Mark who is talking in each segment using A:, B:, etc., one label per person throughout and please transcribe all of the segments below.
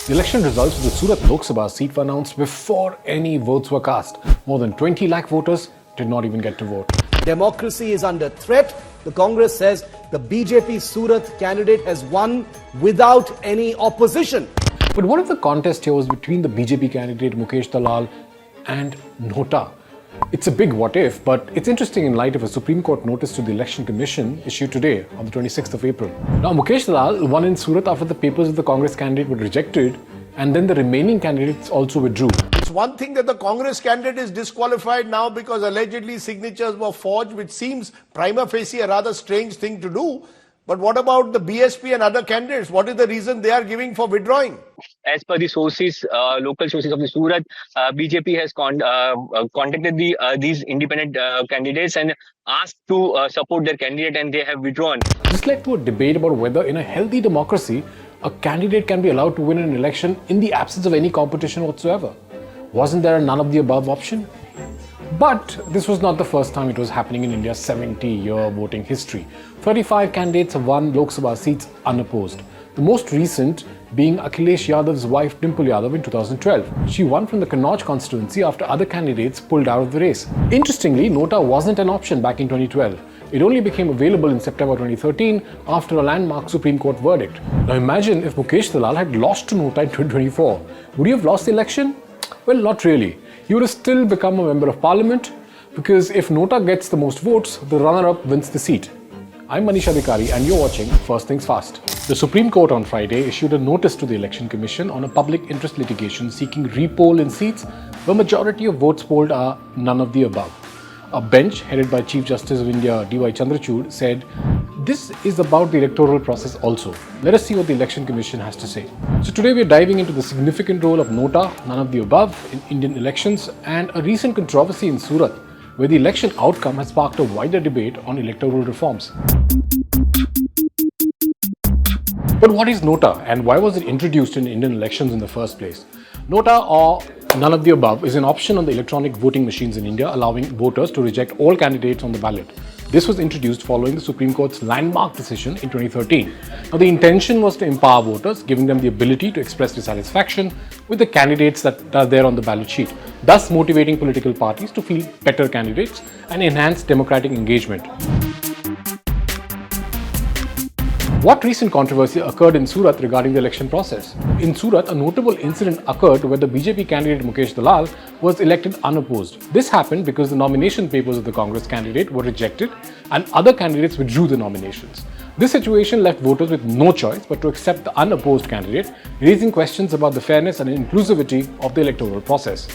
A: The election results for the Surat Lok Sabha seat were announced before any votes were cast. More than 20 lakh voters did not even get to vote.
B: Democracy is under threat. The Congress says the BJP Surat candidate has won without any opposition.
A: But what if the contest here was between the BJP candidate Mukesh Dalal and NOTA? It's a big what if, but it's interesting in light of a Supreme Court notice to the Election Commission issued today on the 26th of April. Now, Mukesh Dalal won in Surat after the papers of the Congress candidate were rejected and then the remaining candidates also withdrew.
C: It's one thing that the Congress candidate is disqualified now because allegedly signatures were forged, which seems prima facie a rather strange thing to do. But what about the BSP and other candidates? What is the reason they are giving for withdrawing?
D: As per the sources, local sources of the Surat, BJP has contacted these independent candidates and asked to support their candidate, and they have withdrawn.
A: This led to a debate about whether in a healthy democracy, a candidate can be allowed to win an election in the absence of any competition whatsoever. Wasn't there a none of the above option? But this was not the first time it was happening in India's 70-year voting history. 35 candidates have won Lok Sabha seats unopposed. The most recent being Akhilesh Yadav's wife Dimple Yadav in 2012. She won from the Kannauj constituency after other candidates pulled out of the race. Interestingly, NOTA wasn't an option back in 2012. It only became available in September 2013 after a landmark Supreme Court verdict. Now imagine if Mukesh Dalal had lost to NOTA in 2024. Would he have lost the election? Well, not really. He would have still become a member of parliament because if NOTA gets the most votes, the runner-up wins the seat. I'm Manish Adhikari and you're watching First Things Fast. The Supreme Court on Friday issued a notice to the Election Commission on a public interest litigation seeking re-poll in seats where majority of votes polled are none of the above. A bench headed by Chief Justice of India D.Y. Chandrachud said, "This is about the electoral process also. Let us see what the Election Commission has to say." So today we are diving into the significant role of NOTA, none of the above, in Indian elections and a recent controversy in Surat, where the election outcome has sparked a wider debate on electoral reforms. But what is NOTA and why was it introduced in Indian elections in the first place? NOTA, or none of the above, is an option on the electronic voting machines in India, allowing voters to reject all candidates on the ballot. This was introduced following the Supreme Court's landmark decision in 2013. Now, the intention was to empower voters, giving them the ability to express dissatisfaction with the candidates that are there on the ballot sheet, thus motivating political parties to field better candidates and enhance democratic engagement. What recent controversy occurred in Surat regarding the election process? In Surat, a notable incident occurred where the BJP candidate Mukesh Dalal was elected unopposed. This happened because the nomination papers of the Congress candidate were rejected and other candidates withdrew the nominations. This situation left voters with no choice but to accept the unopposed candidate, raising questions about the fairness and inclusivity of the electoral process.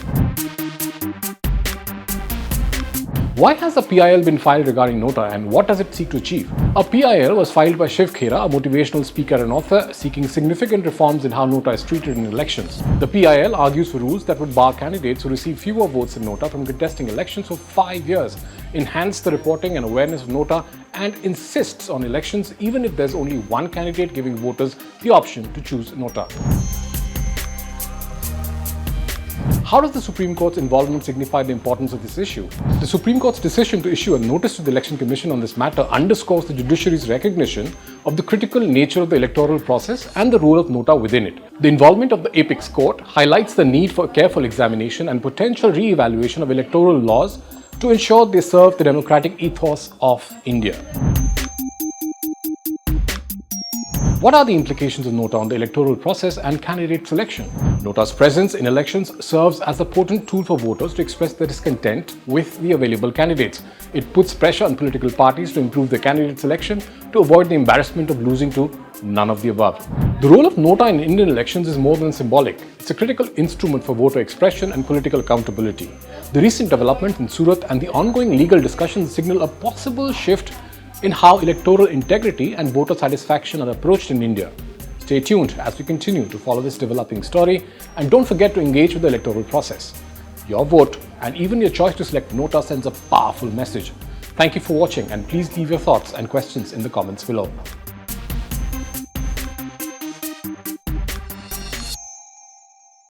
A: Why has a PIL been filed regarding NOTA and what does it seek to achieve? A PIL was filed by Shiv Khera, a motivational speaker and author, seeking significant reforms in how NOTA is treated in elections. The PIL argues for rules that would bar candidates who receive fewer votes than NOTA from contesting elections for 5 years, enhance the reporting and awareness of NOTA, and insists on elections even if there's only one candidate, giving voters the option to choose NOTA. How does the Supreme Court's involvement signify the importance of this issue? The Supreme Court's decision to issue a notice to the Election Commission on this matter underscores the judiciary's recognition of the critical nature of the electoral process and the role of NOTA within it. The involvement of the Apex Court highlights the need for careful examination and potential re-evaluation of electoral laws to ensure they serve the democratic ethos of India. What are the implications of NOTA on the electoral process and candidate selection? NOTA's presence in elections serves as a potent tool for voters to express their discontent with the available candidates. It puts pressure on political parties to improve their candidate selection to avoid the embarrassment of losing to none of the above. The role of NOTA in Indian elections is more than symbolic. It's a critical instrument for voter expression and political accountability. The recent development in Surat and the ongoing legal discussions signal a possible shift in how electoral integrity and voter satisfaction are approached in India. Stay tuned as we continue to follow this developing story, and don't forget to engage with the electoral process. Your vote and even your choice to select NOTA sends a powerful message. Thank you for watching, and please leave your thoughts and questions in the comments below.